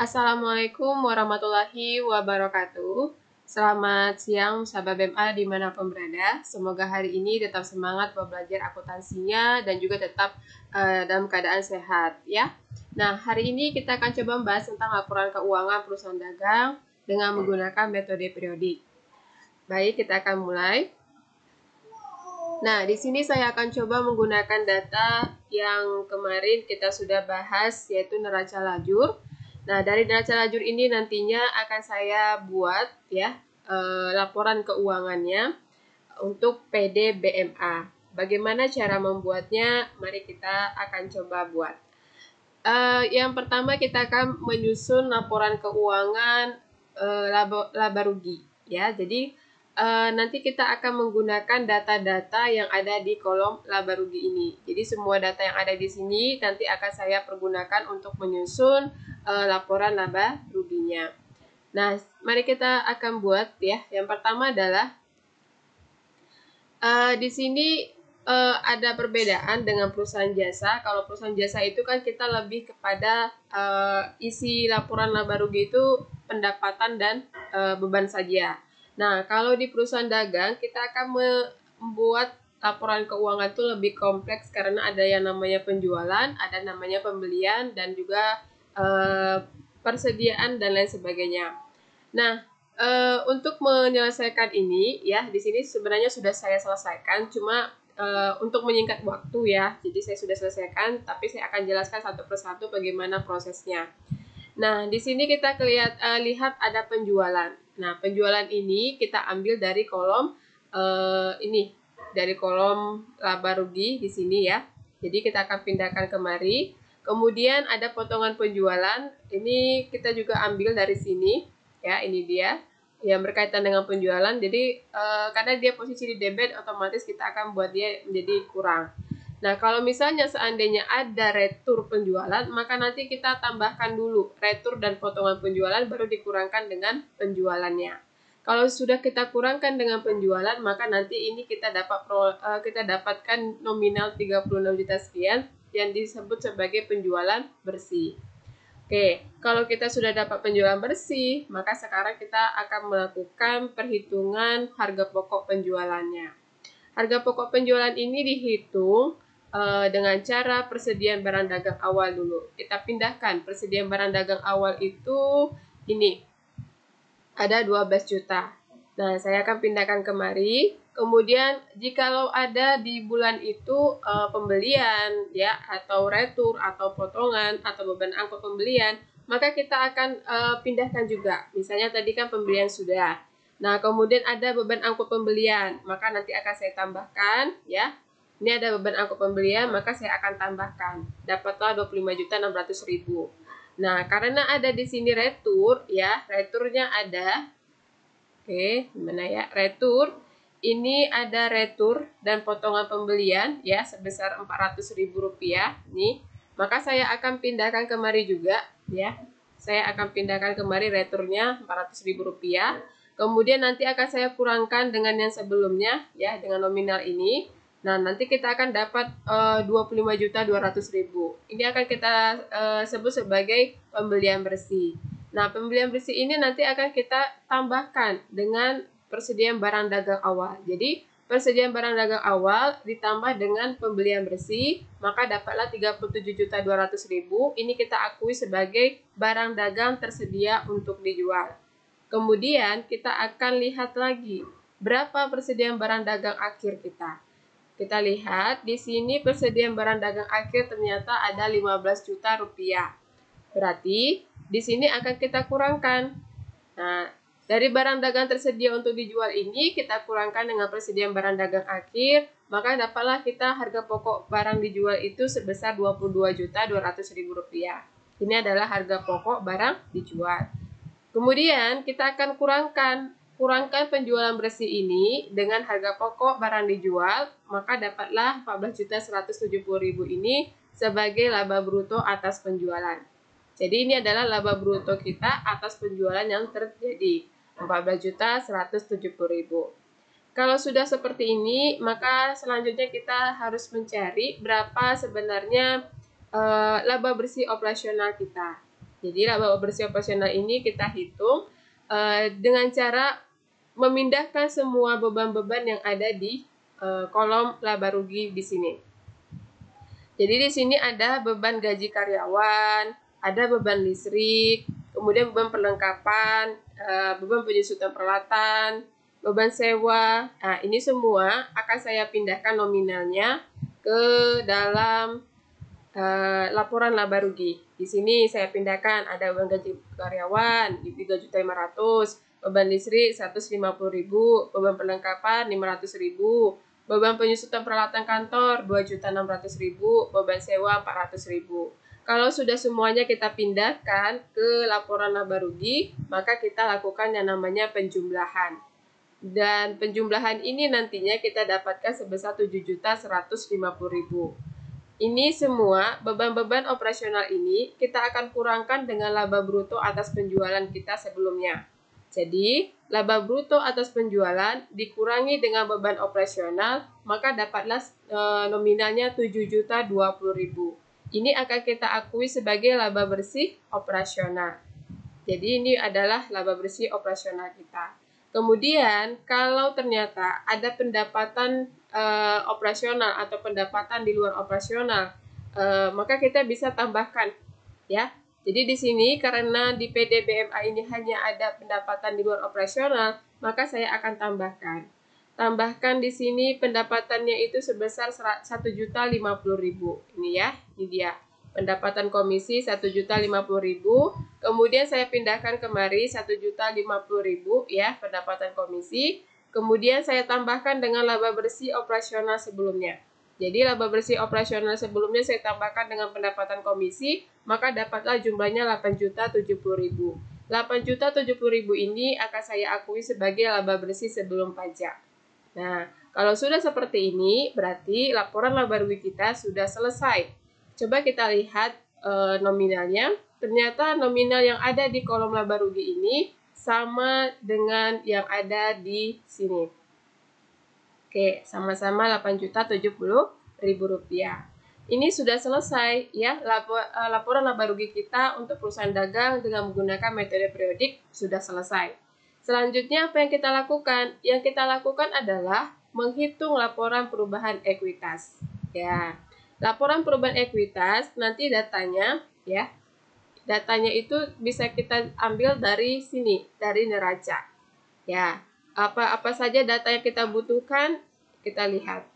Assalamualaikum warahmatullahi wabarakatuh. Selamat siang sahabat BMA dimanapun berada. Semoga hari ini tetap semangat belajar akuntansinya dan juga tetap dalam keadaan sehat ya. Nah, hari ini kita akan coba membahas tentang laporan keuangan perusahaan dagang dengan menggunakan metode periodik. Baik, kita akan mulai. Nah, di sini saya akan coba menggunakan data yang kemarin kita sudah bahas, yaitu neraca lajur. Nah, dari neraca lajur ini nantinya akan saya buat ya laporan keuangannya untuk PD BMA. Bagaimana cara membuatnya? Mari kita akan coba buat. Yang pertama kita akan menyusun laporan keuangan laba rugi ya. Jadi nanti kita akan menggunakan data-data yang ada di kolom laba rugi ini. Jadi semua data yang ada di sini nanti akan saya pergunakan untuk menyusun laporan laba ruginya. Nah, mari kita akan buat ya. Yang pertama adalah di sini ada perbedaan dengan perusahaan jasa. Kalau perusahaan jasa itu kan kita lebih kepada isi laporan laba rugi itu pendapatan dan beban saja. Nah, kalau di perusahaan dagang kita akan membuat laporan keuangan itu lebih kompleks karena ada yang namanya penjualan, ada namanya pembelian, dan juga persediaan dan lain sebagainya. Nah, untuk menyelesaikan ini ya, di sini sebenarnya sudah saya selesaikan, cuma untuk menyingkat waktu ya, jadi saya sudah selesaikan, tapi saya akan jelaskan satu persatu bagaimana prosesnya. Nah, di sini kita lihat ada penjualan. Nah, penjualan ini kita ambil dari kolom ini, dari kolom laba rugi di sini ya. Jadi kita akan pindahkan kemari. Kemudian ada potongan penjualan. Ini kita juga ambil dari sini. Ya, ini dia yang berkaitan dengan penjualan. Jadi karena dia posisi di debit, otomatis kita akan buat dia menjadi kurang. Nah, kalau misalnya seandainya ada retur penjualan, maka nanti kita tambahkan dulu retur dan potongan penjualan, baru dikurangkan dengan penjualannya. Kalau sudah kita kurangkan dengan penjualan, maka nanti ini kita dapatkan nominal 36 juta sekian yang disebut sebagai penjualan bersih. Oke, kalau kita sudah dapat penjualan bersih, maka sekarang kita akan melakukan perhitungan harga pokok penjualannya. Harga pokok penjualan ini dihitung dengan cara persediaan barang dagang awal dulu. Kita pindahkan persediaan barang dagang awal itu ini. Ada 12 juta. Nah, saya akan pindahkan kemari. Kemudian jikalau ada di bulan itu pembelian ya, atau retur atau potongan atau beban angkut pembelian, maka kita akan pindahkan juga. Misalnya tadi kan pembelian sudah. Nah, kemudian ada beban angkut pembelian, maka nanti akan saya tambahkan ya. Ini ada beban angkut pembelian, maka saya akan tambahkan. Dapatlah 25.600.000. Nah, karena ada di sini retur ya, returnya ada. Oke, gimana ya? Retur. Ini ada retur dan potongan pembelian ya sebesar Rp400.000 nih. Maka saya akan pindahkan kemari juga ya. Saya akan pindahkan kemari returnya Rp400.000. Kemudian nanti akan saya kurangkan dengan yang sebelumnya ya, dengan nominal ini. Nah, nanti kita akan dapat 25.200.000. Ini akan kita sebut sebagai pembelian bersih. Nah, pembelian bersih ini nanti akan kita tambahkan dengan persediaan barang dagang awal. Jadi, persediaan barang dagang awal ditambah dengan pembelian bersih, maka dapatlah 37.200.000. Ini kita akui sebagai barang dagang tersedia untuk dijual. Kemudian, kita akan lihat lagi berapa persediaan barang dagang akhir kita. Kita lihat di sini persediaan barang dagang akhir ternyata ada 15 juta rupiah. Berarti di sini akan kita kurangkan. Nah, dari barang dagang tersedia untuk dijual ini kita kurangkan dengan persediaan barang dagang akhir, maka dapatlah kita harga pokok barang dijual itu sebesar Rp22.200.000. Ini adalah harga pokok barang dijual. Kemudian kita akan kurangkan penjualan bersih ini dengan harga pokok barang dijual, maka dapatlah Rp14.170.000 ini sebagai laba bruto atas penjualan. Jadi ini adalah laba bruto kita atas penjualan yang terjadi, Rp14.170.000. Kalau sudah seperti ini, maka selanjutnya kita harus mencari berapa sebenarnya laba bersih operasional kita. Jadi laba bersih operasional ini kita hitung dengan cara memindahkan semua beban-beban yang ada di kolom laba rugi di sini. Jadi di sini ada beban gaji karyawan, ada beban listrik, kemudian beban perlengkapan, beban penyusutan peralatan, beban sewa. Nah, ini semua akan saya pindahkan nominalnya ke dalam laporan laba rugi. Di sini saya pindahkan ada beban gaji karyawan 3.500.000, beban listrik 150.000, beban perlengkapan 500.000, beban penyusutan peralatan kantor 2.600.000, beban sewa 400.000. Kalau sudah semuanya kita pindahkan ke laporan laba rugi, maka kita lakukan yang namanya penjumlahan. Dan penjumlahan ini nantinya kita dapatkan sebesar 7.150.000. Ini semua beban-beban operasional ini kita akan kurangkan dengan laba bruto atas penjualan kita sebelumnya. Jadi, laba bruto atas penjualan dikurangi dengan beban operasional, maka dapatlah nominalnya 7.020.000. Ini akan kita akui sebagai laba bersih operasional. Jadi, ini adalah laba bersih operasional kita. Kemudian, kalau ternyata ada pendapatan operasional atau pendapatan di luar operasional, maka kita bisa tambahkan, ya. Jadi di sini karena di PDBMA ini hanya ada pendapatan di luar operasional, maka saya akan tambahkan. Tambahkan di sini pendapatannya itu sebesar 1.050.000. Ini ya, ini dia. Pendapatan komisi 1.050.000. Kemudian saya pindahkan kemari 1.050.000 ya, pendapatan komisi. Kemudian saya tambahkan dengan laba bersih operasional sebelumnya. Jadi laba bersih operasional sebelumnya saya tambahkan dengan pendapatan komisi, maka dapatlah jumlahnya 8.070.000. 8.070.000 ini akan saya akui sebagai laba bersih sebelum pajak. Nah, kalau sudah seperti ini, berarti laporan laba rugi kita sudah selesai. Coba kita lihat nominalnya. Ternyata nominal yang ada di kolom laba rugi ini sama dengan yang ada di sini. Oke, sama-sama Rp8.070.000. Ini sudah selesai ya, laporan laba rugi kita untuk perusahaan dagang dengan menggunakan metode periodik sudah selesai. Selanjutnya apa yang kita lakukan? Yang kita lakukan adalah menghitung laporan perubahan ekuitas. Ya, laporan perubahan ekuitas nanti datanya ya. Datanya itu bisa kita ambil dari sini, dari neraca. Ya, apa saja data yang kita butuhkan, kita lihat.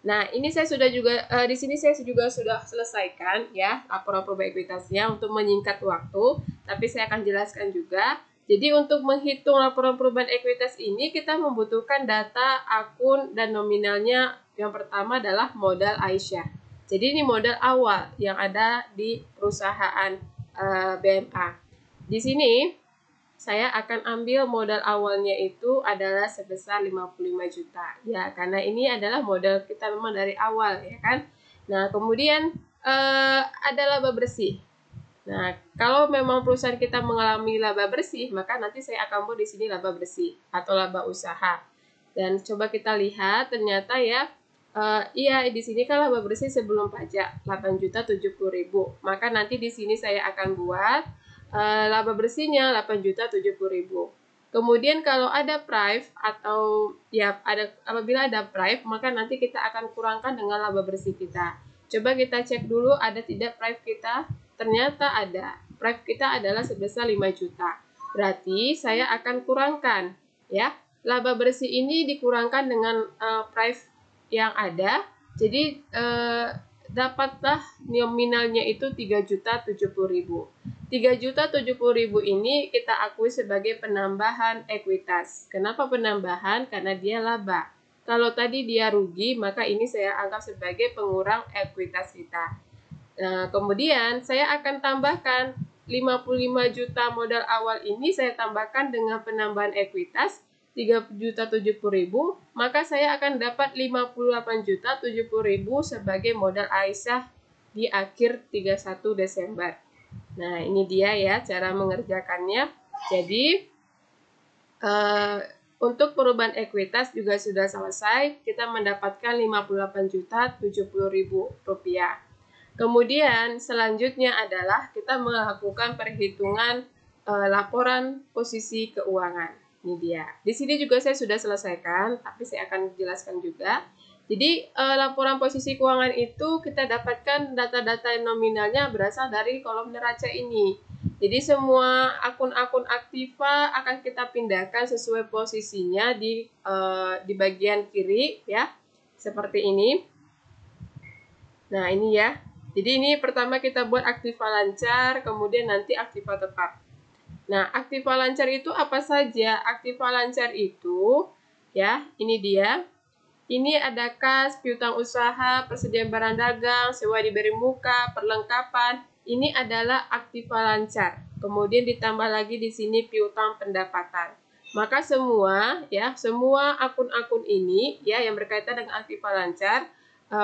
Nah, ini saya sudah juga di sini saya juga sudah selesaikan ya laporan perubahan ekuitasnya untuk menyingkat waktu, tapi saya akan jelaskan juga. Jadi untuk menghitung laporan perubahan ekuitas ini kita membutuhkan data akun dan nominalnya. Yang pertama adalah modal Aisyah. Jadi ini modal awal yang ada di perusahaan BMA. Di sini saya akan ambil modal awalnya itu adalah sebesar 55 juta. Ya, karena ini adalah modal kita memang dari awal, ya kan? Nah, kemudian ada laba bersih. Nah, kalau memang perusahaan kita mengalami laba bersih, maka nanti saya akan buat di sini laba bersih atau laba usaha. Dan coba kita lihat, ternyata ya, iya di sini kan laba bersih sebelum pajak 8.070.000. Maka nanti di sini saya akan buat laba bersihnya 8.070.000. Kemudian kalau ada prive atau ya apabila ada prive, maka nanti kita akan kurangkan dengan laba bersih kita. Coba kita cek dulu ada tidak prive kita. Ternyata ada. Prive kita adalah sebesar 5 juta. Berarti saya akan kurangkan ya. Laba bersih ini dikurangkan dengan prive yang ada. Jadi dapatlah nominalnya itu 3.070.000. 3.070.000 ini kita akui sebagai penambahan ekuitas. Kenapa penambahan? Karena dia laba. Kalau tadi dia rugi, maka ini saya anggap sebagai pengurang ekuitas kita. Nah, kemudian saya akan tambahkan 55 juta modal awal ini saya tambahkan dengan penambahan ekuitas 3.070.000, maka saya akan dapat 58.070.000 sebagai modal Aisyah di akhir 31 Desember. Nah, ini dia ya cara mengerjakannya. Jadi, untuk perubahan ekuitas juga sudah selesai. Kita mendapatkan Rp58.070.000. Kemudian selanjutnya adalah kita melakukan perhitungan laporan posisi keuangan. Ini dia. Di sini juga saya sudah selesaikan, tapi saya akan jelaskan juga. Jadi laporan posisi keuangan itu kita dapatkan data-data nominalnya berasal dari kolom neraca ini. Jadi semua akun-akun aktiva akan kita pindahkan sesuai posisinya di bagian kiri ya, seperti ini. Nah ini ya. Jadi ini pertama kita buat aktiva lancar, kemudian nanti aktiva tetap. Nah, aktiva lancar itu apa saja? Aktiva lancar itu, ya, ini dia. Ini ada kas, piutang usaha, persediaan barang dagang, sewa diberi muka, perlengkapan. Ini adalah aktiva lancar. Kemudian ditambah lagi di sini piutang pendapatan. Maka semua, ya, semua akun-akun ini, ya, yang berkaitan dengan aktiva lancar,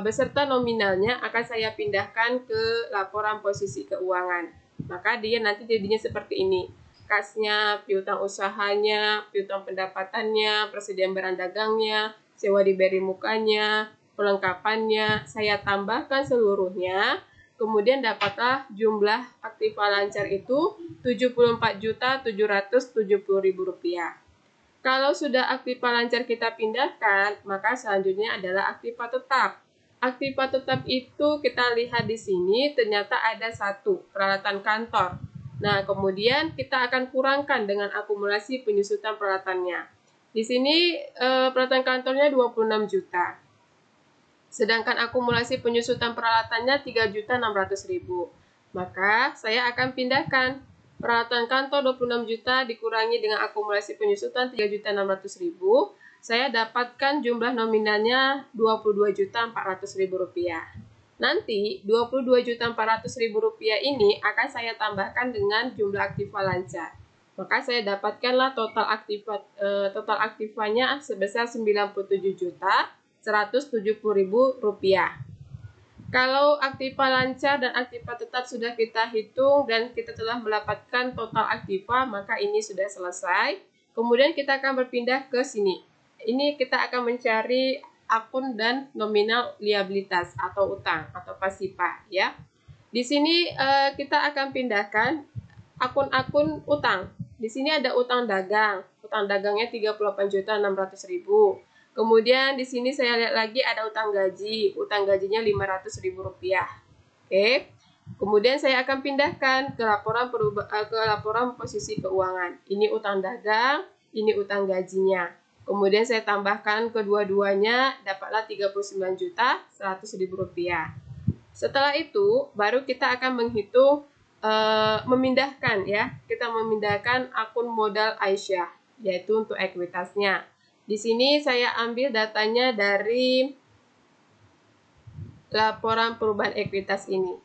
beserta nominalnya akan saya pindahkan ke laporan posisi keuangan. Maka dia nanti jadinya seperti ini. Kasnya, piutang usahanya, piutang pendapatannya, persediaan barang dagangnya, sewa diberi mukanya, perlengkapannya, saya tambahkan seluruhnya. Kemudian dapatlah jumlah aktiva lancar itu Rp74.770.000. Kalau sudah aktiva lancar kita pindahkan, maka selanjutnya adalah aktiva tetap. Aktiva tetap itu kita lihat di sini ternyata ada satu, peralatan kantor. Nah, kemudian kita akan kurangkan dengan akumulasi penyusutan peralatannya. Di sini peralatan kantornya 26 juta. Sedangkan akumulasi penyusutan peralatannya 3.600.000. Maka saya akan pindahkan peralatan kantor 26 juta dikurangi dengan akumulasi penyusutan 3.600.000. Saya dapatkan jumlah nominalnya Rp22.400.000. Nanti Rp22.400.000 ini akan saya tambahkan dengan jumlah aktiva lancar. Maka saya dapatkanlah total aktivanya sebesar Rp97.170.000. Kalau aktiva lancar dan aktiva tetap sudah kita hitung dan kita telah mendapatkan total aktiva, maka ini sudah selesai. Kemudian kita akan berpindah ke sini. Ini kita akan mencari akun dan nominal liabilitas atau utang atau pasipa ya. Di sini kita akan pindahkan akun-akun utang. Di sini ada utang dagang. Utang dagangnya Rp38.600.000. Kemudian di sini saya lihat lagi ada utang gaji. Utang gajinya Rp500.000. Oke. Kemudian saya akan pindahkan ke laporan posisi keuangan. Ini utang dagang, ini utang gajinya. Kemudian saya tambahkan kedua-duanya, dapatlah Rp39.100.000. Setelah itu, baru kita akan menghitung memindahkan ya. Kita memindahkan akun modal Aisyah, yaitu untuk ekuitasnya. Di sini saya ambil datanya dari laporan perubahan ekuitas ini.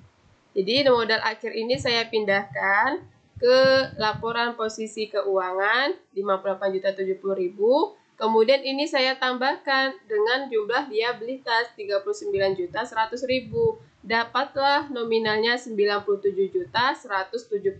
Jadi modal akhir ini saya pindahkan ke laporan posisi keuangan Rp58.070.000. Kemudian ini saya tambahkan dengan jumlah liabilitas Rp39.100.000. Dapatlah nominalnya Rp97.170.000.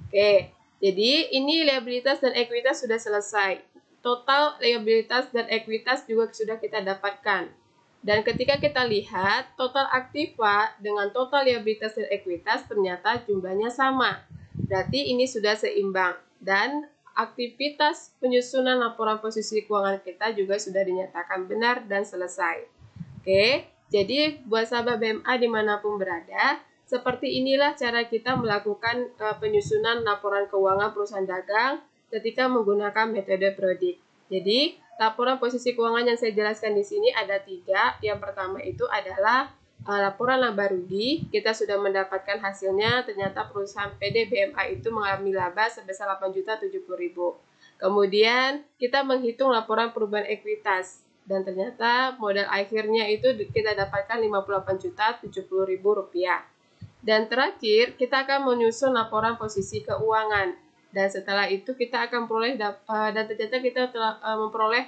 Oke, jadi ini liabilitas dan ekuitas sudah selesai. Total liabilitas dan ekuitas juga sudah kita dapatkan. Dan ketika kita lihat total aktiva dengan total liabilitas dan ekuitas ternyata jumlahnya sama. Berarti ini sudah seimbang dan aktivitas penyusunan laporan posisi keuangan kita juga sudah dinyatakan benar dan selesai. Oke, jadi buat sahabat BMA dimanapun berada, seperti inilah cara kita melakukan penyusunan laporan keuangan perusahaan dagang ketika menggunakan metode Prodikt. Jadi, laporan posisi keuangan yang saya jelaskan di sini ada 3. Yang pertama itu adalah laporan laba rugi. Kita sudah mendapatkan hasilnya, ternyata perusahaan PD BMA itu mengalami laba sebesar Rp8.070.000. Kemudian kita menghitung laporan perubahan ekuitas dan ternyata modal akhirnya itu kita dapatkan Rp58.070.000. Dan terakhir kita akan menyusun laporan posisi keuangan. Dan setelah itu kita akan memperoleh dan ternyata kita telah memperoleh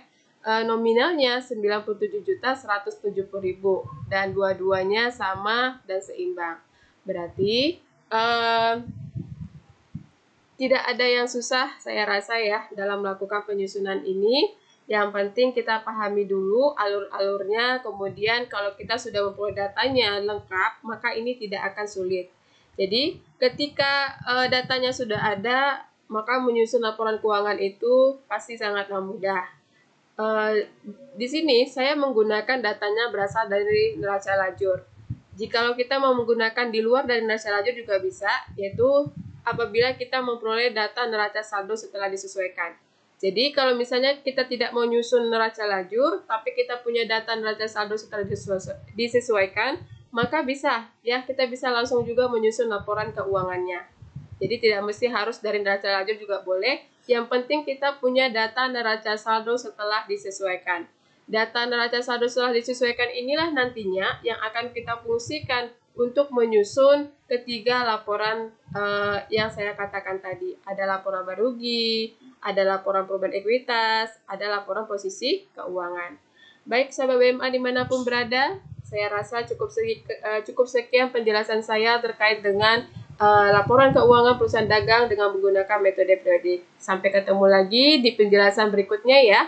nominalnya Rp97.170.000 dan dua-duanya sama dan seimbang. Berarti tidak ada yang susah saya rasa ya dalam melakukan penyusunan ini. Yang penting kita pahami dulu alur-alurnya, kemudian kalau kita sudah memperoleh datanya lengkap, maka ini tidak akan sulit. Jadi, ketika datanya sudah ada, maka menyusun laporan keuangan itu pasti sangatlah mudah. Di sini saya menggunakan datanya berasal dari neraca lajur. Jikalau kita mau menggunakan di luar dari neraca lajur juga bisa, yaitu apabila kita memperoleh data neraca saldo setelah disesuaikan. Jadi kalau misalnya kita tidak mau nyusun neraca lajur, tapi kita punya data neraca saldo setelah disesuaikan, maka bisa ya kita bisa langsung juga menyusun laporan keuangannya. Jadi tidak mesti harus dari neraca lajur juga boleh. Yang penting kita punya data neraca saldo setelah disesuaikan. Data neraca saldo setelah disesuaikan inilah nantinya yang akan kita fungsikan untuk menyusun ketiga laporan yang saya katakan tadi. Ada laporan laba rugi, ada laporan perubahan ekuitas, ada laporan posisi keuangan. Baik sahabat BMA dimanapun berada, saya rasa cukup sekian penjelasan saya terkait dengan laporan keuangan perusahaan dagang dengan menggunakan metode periodik. Sampai ketemu lagi di penjelasan berikutnya ya.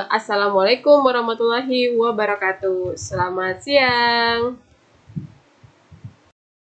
Assalamualaikum warahmatullahi wabarakatuh. Selamat siang.